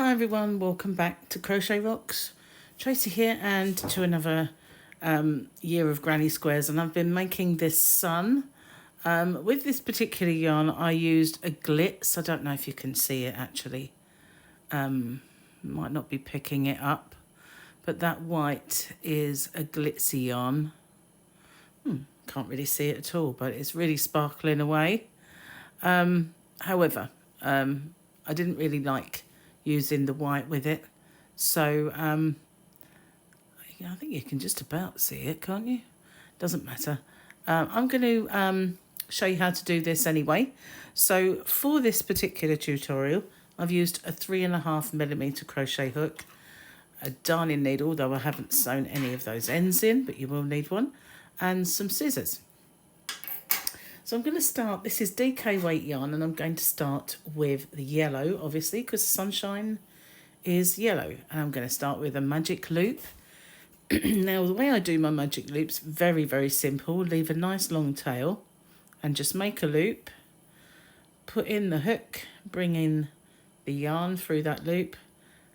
Hi everyone, welcome back to Crochet Rocks. Tracy here and to another year of granny squares, and I've been making this sun. With this particular yarn I used a glitz. I don't know if you can see it actually. Might not be picking it up, but that white is a glitzy yarn. Can't really see it at all, but it's really sparkling away. However, I didn't really like using the white with it, so I think you can just about see it, can't you? Doesn't matter. I'm going to show you how to do this anyway. So for this particular tutorial I've used a 3.5mm crochet hook, a darning needle, though I haven't sewn any of those ends in, but you will need one, and some scissors. So I'm going to start, this is DK weight yarn, and I'm going to start with the yellow, obviously, because sunshine is yellow. And I'm going to start with a magic loop. Now, the way I do my magic loops, very, very simple. Leave a nice long tail and just make a loop. Put in the hook, bring in the yarn through that loop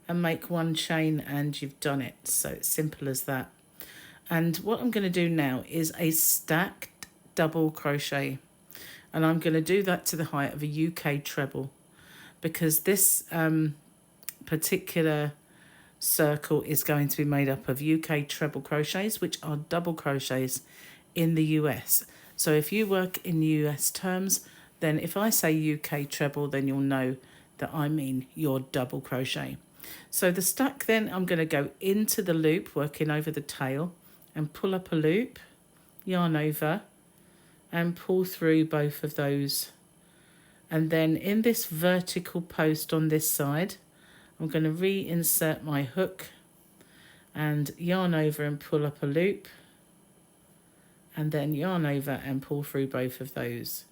and make one chain, and you've done it. So it's simple as that. And what I'm going to do now is a stacked double crochet, and I'm going to do that to the height of a UK treble, because this particular circle is going to be made up of UK treble crochets, which are double crochets in the US. So if you work in US terms, then if I say UK treble, then you'll know that I mean your double crochet. So the stack, then I'm going to go into the loop, working over the tail, and pull up a loop, yarn over, and pull through both of those. And then in this vertical post on this side, I'm going to reinsert my hook and yarn over and pull up a loop, and then yarn over and pull through both of those.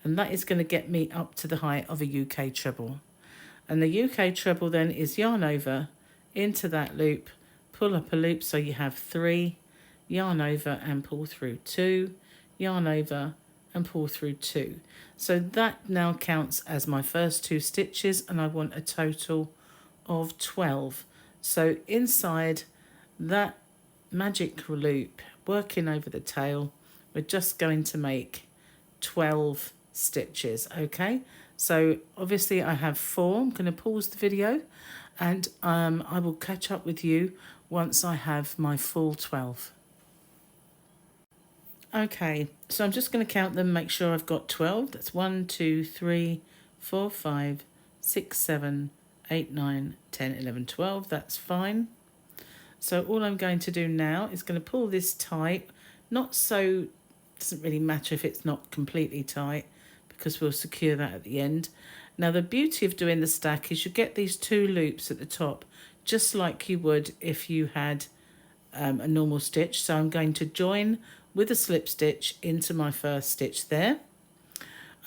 And that is going to get me up to the height of a UK treble. And the UK treble then is yarn over into that loop, pull up a loop, so you have 3, yarn over and pull through 2, yarn over and pull through 2. So that now counts as my first 2 stitches, and I want a total of 12. So inside that magic loop, working over the tail, we're just going to make 12 stitches. Okay, so obviously I have 4. I'm going to pause the video, and I will catch up with you once I have my full 12. Okay, so I'm just going to count them, make sure I've got 12. That's 1, 2, 3, 4, 5, 6, 7, 8, 9, 10, 11, 12. That's fine. So all I'm going to do now is going to pull this tight. Not so, doesn't really matter if it's not completely tight, because we'll secure that at the end. Now the beauty of doing the stack is you get these 2 loops at the top, just like you would if you had a normal stitch. So I'm going to join with a slip stitch into my first stitch there.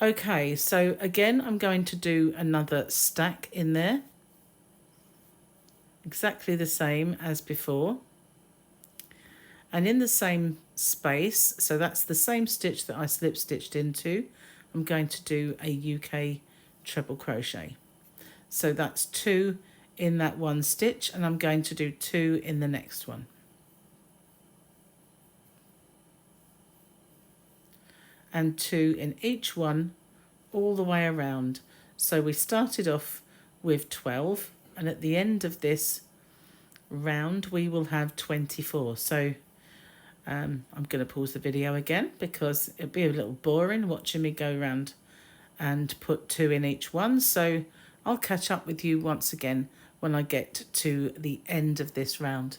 Okay, so again I'm going to do another stack in there, exactly the same as before, and in the same space, so that's the same stitch that I slip stitched into, I'm going to do a UK treble crochet. So that's 2 in that one stitch, and I'm going to do 2 in the next one. And 2 in each one all the way around. So we started off with 12, and at the end of this round we will have 24. So I'm going to pause the video again, because it'd be a little boring watching me go around and put 2 in each one. So I'll catch up with you once again when I get to the end of this round.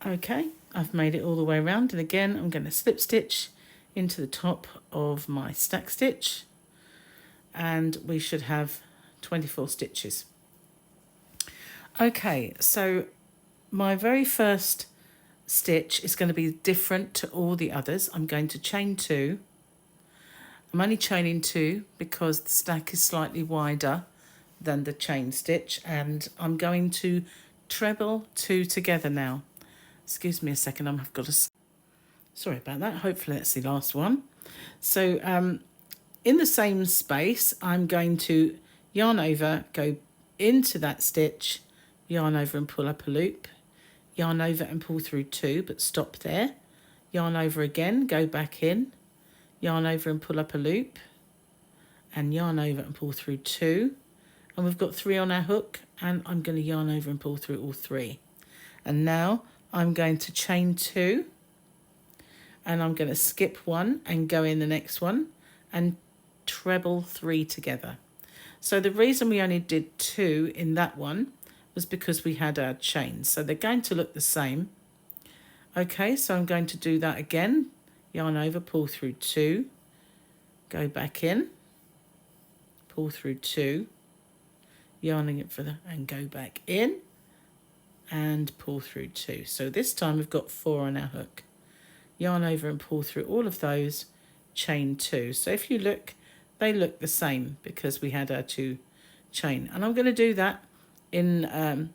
Okay, I've made it all the way around, and again I'm going to slip stitch into the top of my stack stitch, and we should have 24 stitches. Okay, so my very first stitch is going to be different to all the others. I'm going to chain 2. I'm only chaining 2 because the stack is slightly wider than the chain stitch, and I'm going to treble 2 together now. Excuse me a second, I've got to... Sorry about that. Hopefully that's the last one. So in the same space, I'm going to yarn over, go into that stitch, yarn over and pull up a loop, yarn over and pull through 2, but stop there, yarn over again, go back in, yarn over and pull up a loop, and yarn over and pull through 2, and we've got 3 on our hook, and I'm going to yarn over and pull through all 3. And now I'm going to chain 2, and I'm going to skip 1 and go in the next one and treble 3 together. So the reason we only did 2 in that one was because we had our chains, so they're going to look the same. Okay, so I'm going to do that again, yarn over, pull through 2, go back in, pull through 2, yarning it for the, and go back in and pull through 2. So this time we've got 4 on our hook, yarn over and pull through all of those, chain 2. So if you look, they look the same because we had our 2 chain, and I'm going to do that in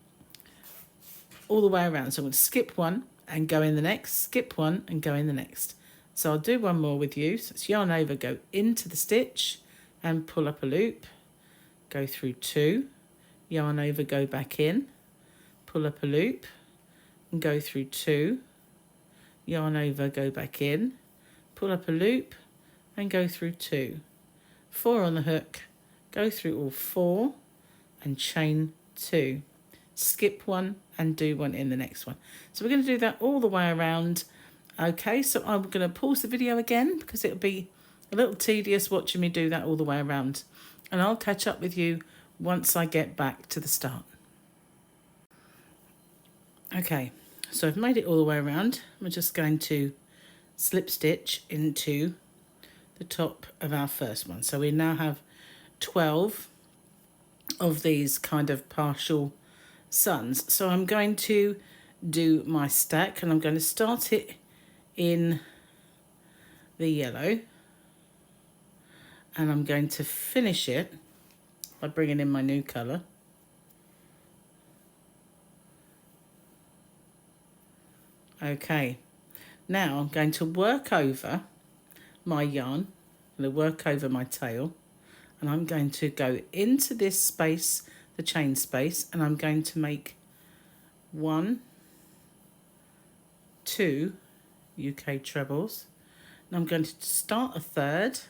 all the way around. So I'm going to skip 1 and go in the next, skip 1 and go in the next. So I'll do one more with you. So it's yarn over, go into the stitch and pull up a loop, go through 2, yarn over, go back in, pull up a loop and go through 2, yarn over, go back in, pull up a loop and go through 2, 4 on the hook, go through all 4 and chain 2, skip 1 and do 1 in the next one. So we're going to do that all the way around. Okay, so I'm going to pause the video again because it'll be a little tedious watching me do that all the way around, and I'll catch up with you once I get back to the start. Okay, so I've made it all the way around. We're just going to slip stitch into the top of our first one. So we now have 12 of these kind of partial suns. So I'm going to do my stack, and I'm going to start it in the yellow, and I'm going to finish it by bringing in my new colour. Okay, now I'm going to work over my yarn, I'm going to work over my tail, and I'm going to go into this space, the chain space, and I'm going to make 1, 2 UK trebles, and I'm going to start a third.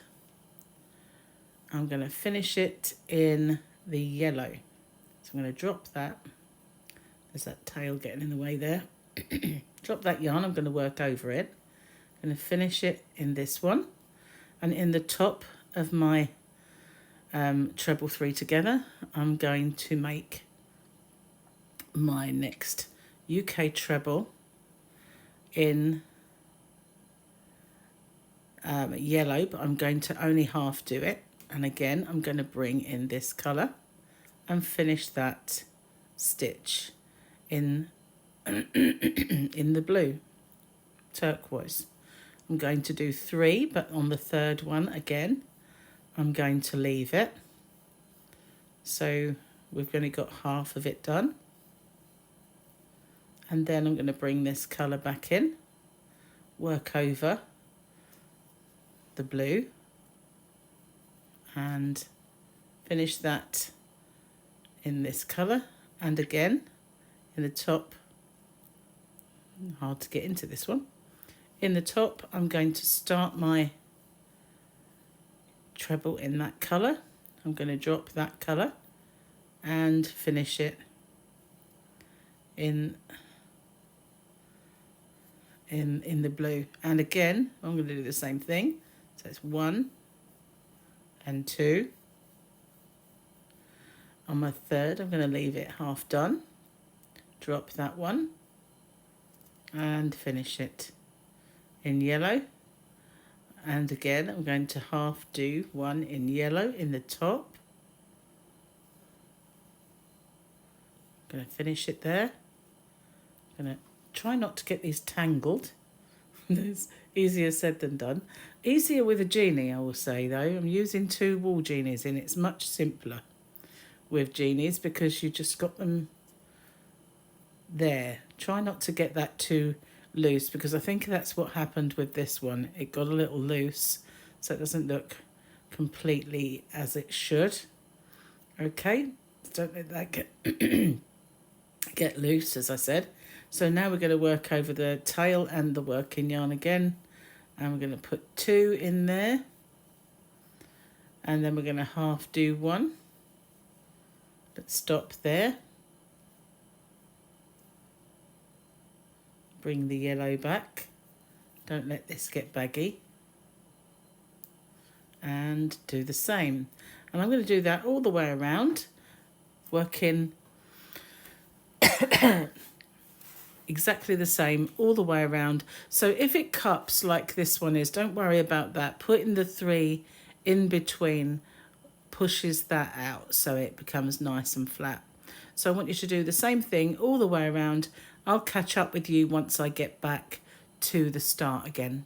I'm going to finish it in the yellow, so I'm going to drop that. There's that tail getting in the way there. Drop that yarn, I'm going to work over it. I'm going to finish it in this one, and in the top of my treble 3 together, I'm going to make my next UK treble in yellow, but I'm going to only half do it, and again I'm going to bring in this colour and finish that stitch in in the blue turquoise. I'm going to do 3, but on the third one again I'm going to leave it, so we've only got half of it done, and then I'm going to bring this colour back in, work over the blue and finish that in this colour, and again in the top, hard to get into this one, in the top I'm going to start my treble in that colour. I'm going to drop that colour and finish it in the blue, and again I'm going to do the same thing. So it's 1 and 2. On my third I'm going to leave it half done, drop that one and finish it in yellow, and again I'm going to half do 1 in yellow in the top. I'm going to finish it there. I'm going to try not to get these tangled. It's easier said than done. Easier with a genie, I will say, though. I'm using 2 wool genies and it's much simpler with genies because you just got them there. Try not to get that too loose, because I think that's what happened with this one. It got a little loose, so it doesn't look completely as it should. Okay, don't let that get loose, as I said. So now we're going to work over the tail and the working yarn again, and we're going to put 2 in there, and then we're going to half do 1, but stop there. Bring the yellow back, don't let this get baggy, and do the same. And I'm going to do that all the way around, working exactly the same all the way around. So if it cups like this one is, don't worry about that. Putting the 3 in between pushes that out so it becomes nice and flat. So I want you to do the same thing all the way around. I'll catch up with you once I get back to the start again.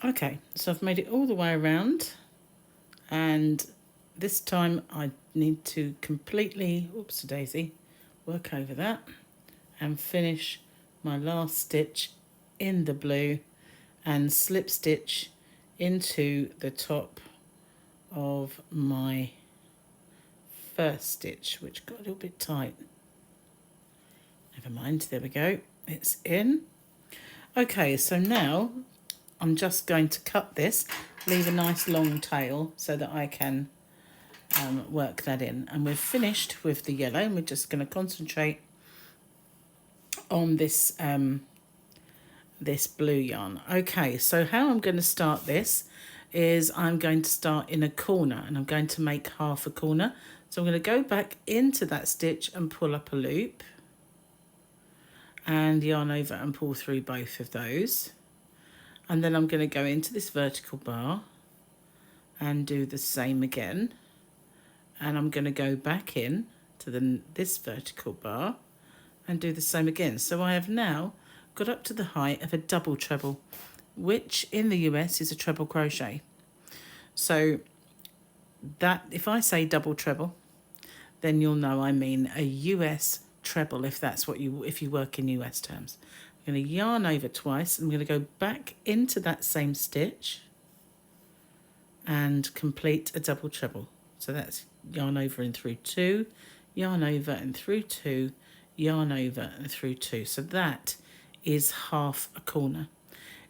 Okay, so I've made it all the way around, and this time I need to completely, oops-a-daisy, work over that and finish my last stitch in the blue and slip stitch into the top of my first stitch, which got a little bit tight. Never mind, there we go, it's in. Okay, so now I'm just going to cut this, leave a nice long tail so that I can work that in. And we've finished with the yellow, and we're just going to concentrate on this this blue yarn. Okay, so how I'm going to start this is I'm going to start in a corner, and I'm going to make half a corner. So I'm going to go back into that stitch and pull up a loop, and yarn over and pull through both of those. And then I'm going to go into this vertical bar and do the same again. And I'm going to go back in to this vertical bar and do the same again. So I have now got up to the height of a double treble, which in the US is a treble crochet. So that, if I say double treble, then you'll know I mean a US treble, if that's what if you work in US terms. I'm going to yarn over twice. I'm going to go back into that same stitch and complete a double treble. So that's yarn over and through 2, yarn over and through 2, yarn over and through 2. So that is half a corner.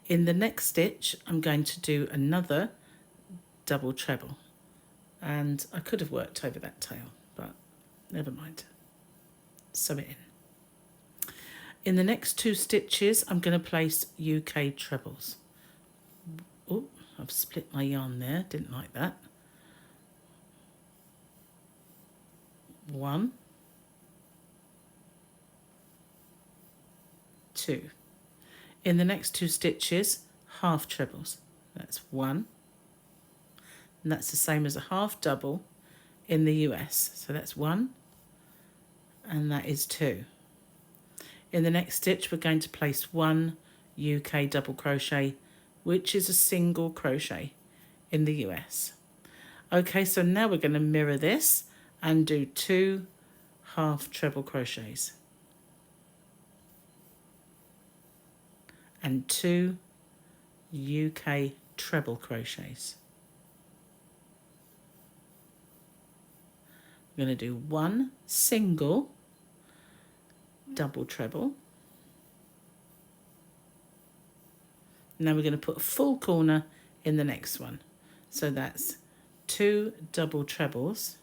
In the next stitch, I'm going to do another double treble, and I could have worked over that tail, but never mind. Sew it in. In the next 2 stitches, I'm going to place UK trebles. Oh, I've split my yarn there, didn't like that. 1, 2. In the next 2 stitches, half trebles. That's 1, and that's the same as a half double in the US. So that's 1, and that is 2. In the next stitch, we're going to place 1 UK double crochet, which is a single crochet in the US. Okay, so now we're going to mirror this and do 2 half treble crochets and 2 UK treble crochets. I'm going to do 1 single double treble. Now we're going to put a full corner in the next one. So that's 2 double trebles,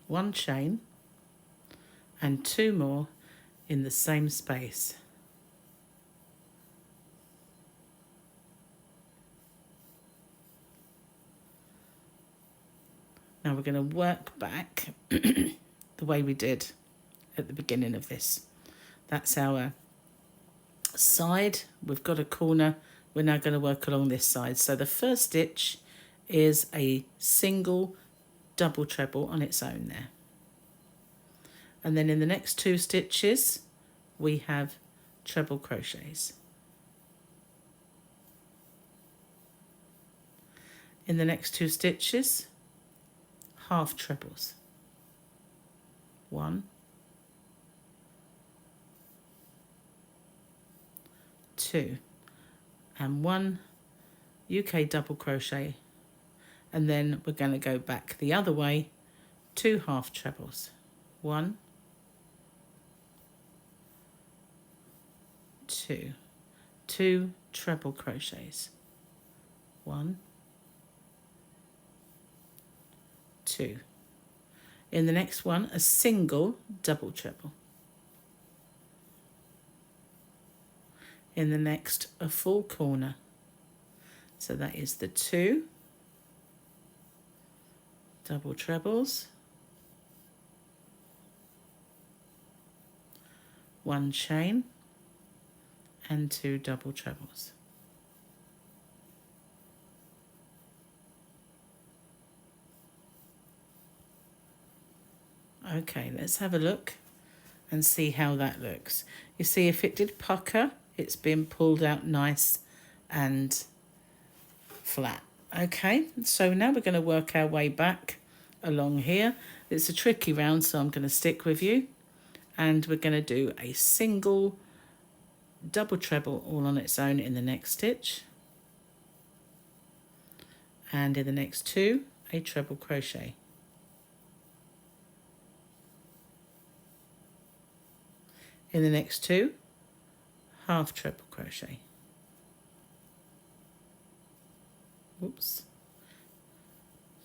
one chain, and 2 more in the same space. Now we're going to work back the way we did at the beginning of this. That's our side. We've got a corner. We're now going to work along this side. So the first stitch is a single double treble on its own there. And then in the next 2 stitches, we have treble crochets. In the next 2 stitches, half trebles. 1, 2. and 1 UK double crochet, and then we're going to go back the other way, 2 half trebles, 1, 2, 2 treble crochets, 1, 2. In the next one, a single double treble. In the next, a full corner. So that is the 2 double trebles, 1 chain, and 2 double trebles. Okay, let's have a look and see how that looks. You see, if it did pucker, it's been pulled out nice and flat. Okay, so now we're going to work our way back along here. It's a tricky round, so I'm going to stick with you. And we're going to do a single double treble all on its own in the next stitch. And in the next 2, a treble crochet. In the next 2, half treble crochet. Oops.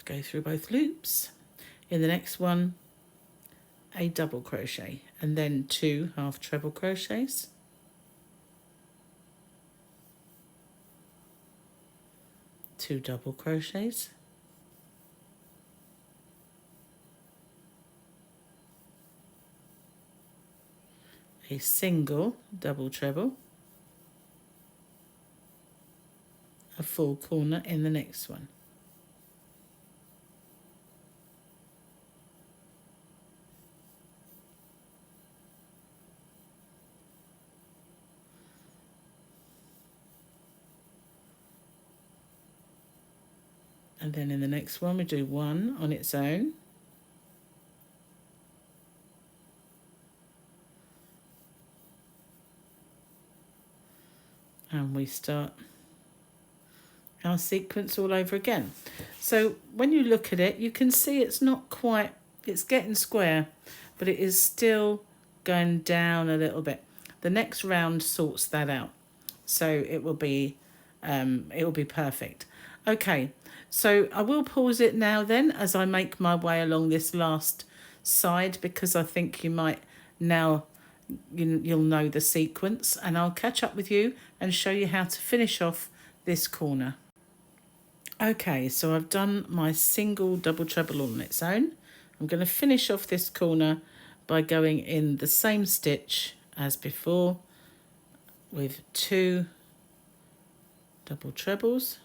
Go through both loops. In the next one, a double crochet, and then 2 half treble crochets. Two double crochets. A single double treble, a full corner in the next one. And then in the next one we do 1 on its own, and we start our sequence all over again. So when you look at it, you can see it's not quite, it's getting square, but it is still going down a little bit. The next round sorts that out, so it will be perfect. Okay, so I will pause it now then as I make my way along this last side, because I think you might now you'll know the sequence, and I'll catch up with you and show you how to finish off this corner. Okay, so I've done my single double treble all on its own. I'm going to finish off this corner by going in the same stitch as before with 2 double trebles,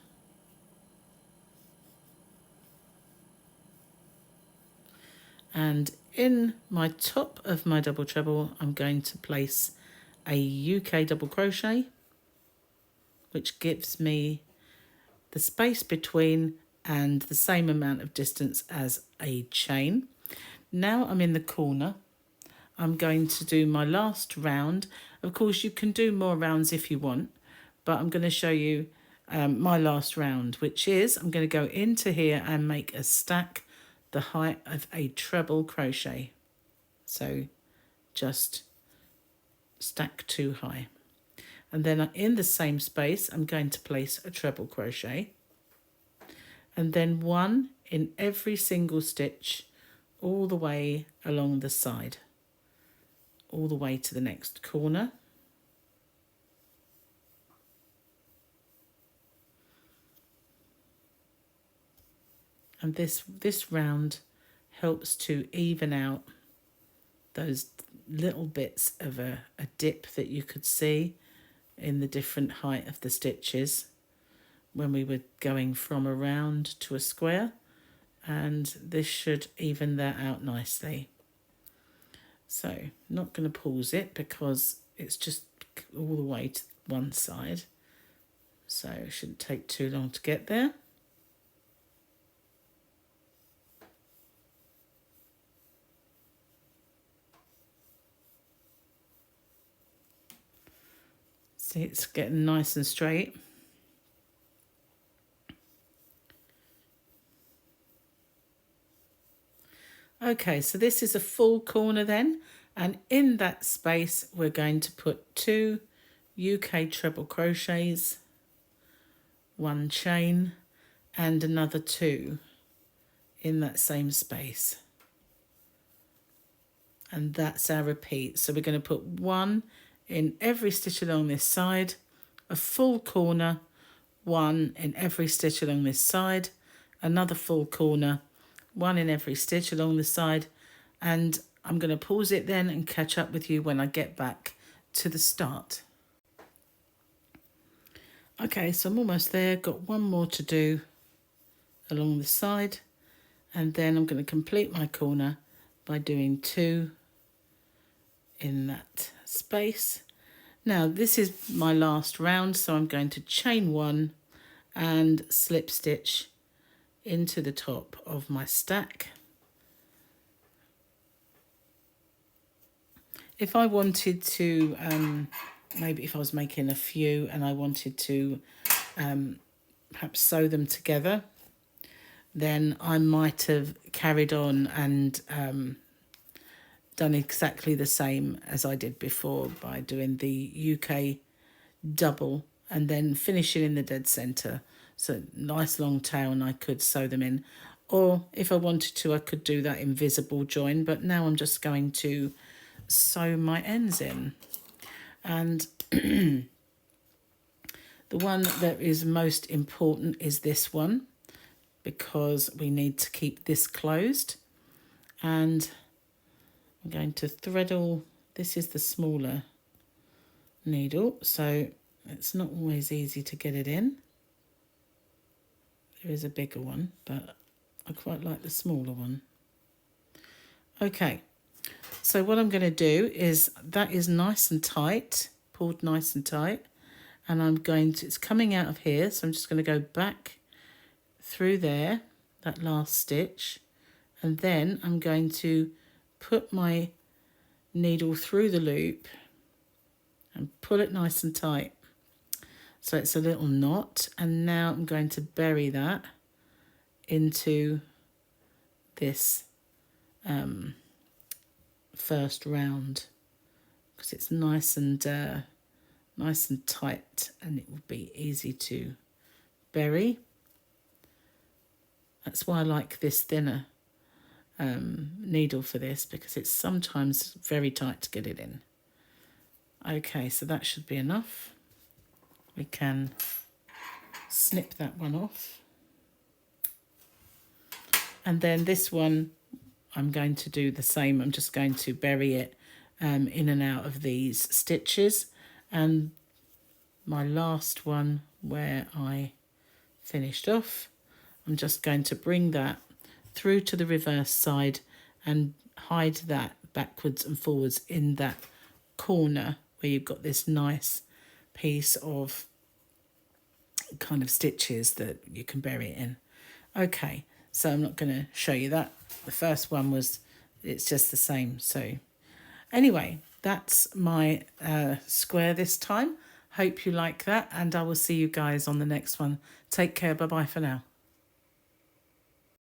and in my top of my double treble I'm going to place a UK double crochet, which gives me the space between and the same amount of distance as a chain. Now I'm in the corner. I'm going to do my last round. Of course you can do more rounds if you want, but I'm going to show you my last round, which is I'm going to go into here and make a stack the height of a treble crochet. So just stack 2 high. And then in the same space, I'm going to place a treble crochet, and then 1 in every single stitch all the way along the side, all the way to the next corner. And this round helps to even out those little bits of a dip that you could see in the different height of the stitches when we were going from a round to a square, and this should even that out nicely. So not going to pause it because it's just all the way to one side, so it shouldn't take too long to get there. See, it's getting nice and straight. Okay, so this is a full corner then, and in that space we're going to put 2 UK treble crochets, 1 chain and another 2 in that same space. And that's our repeat. So we're going to put 1 in every stitch along this side, a full corner, 1 in every stitch along this side, another full corner, 1 in every stitch along the side, and I'm going to pause it then and catch up with you when I get back to the start. Okay, so I'm almost there, got 1 more to do along the side, and then I'm going to complete my corner by doing 2 in that space. Now this is my last round, so I'm going to chain 1 and slip stitch into the top of my stack. If I wanted to, maybe if I was making a few and I wanted to perhaps sew them together, then I might have carried on and done exactly the same as I did before by doing the UK double and then finishing in the dead centre. So nice long tail, and I could sew them in. Or if I wanted to, I could do that invisible join, but now I'm just going to sew my ends in. And the one that is most important is this one, because we need to keep this closed. And I'm going to thread all, this is the smaller needle, so it's not always easy to get it in. There is a bigger one, but I quite like the smaller one. Okay, so what I'm going to do is, that is nice and tight, pulled nice and tight, and I'm going to, it's coming out of here, so I'm just going to go back through there, that last stitch, and then I'm going to put my needle through the loop and pull it nice and tight so it's a little knot, and now I'm going to bury that into this first round, because it's nice and tight and it will be easy to bury. That's why I like this thinner needle for this, because it's sometimes very tight to get it in. Okay, so that should be enough. We can snip that one off. And then this one, I'm going to do the same. I'm just going to bury it in and out of these stitches. And my last one where I finished off, I'm just going to bring that through to the reverse side and hide that backwards and forwards in that corner where you've got this nice piece of kind of stitches that you can bury it in. Okay, so I'm not going to show you that. The first one was, it's just the same. So anyway, that's my square this time. Hope you like that, and I will see you guys on the next one. Take care. Bye-bye for now.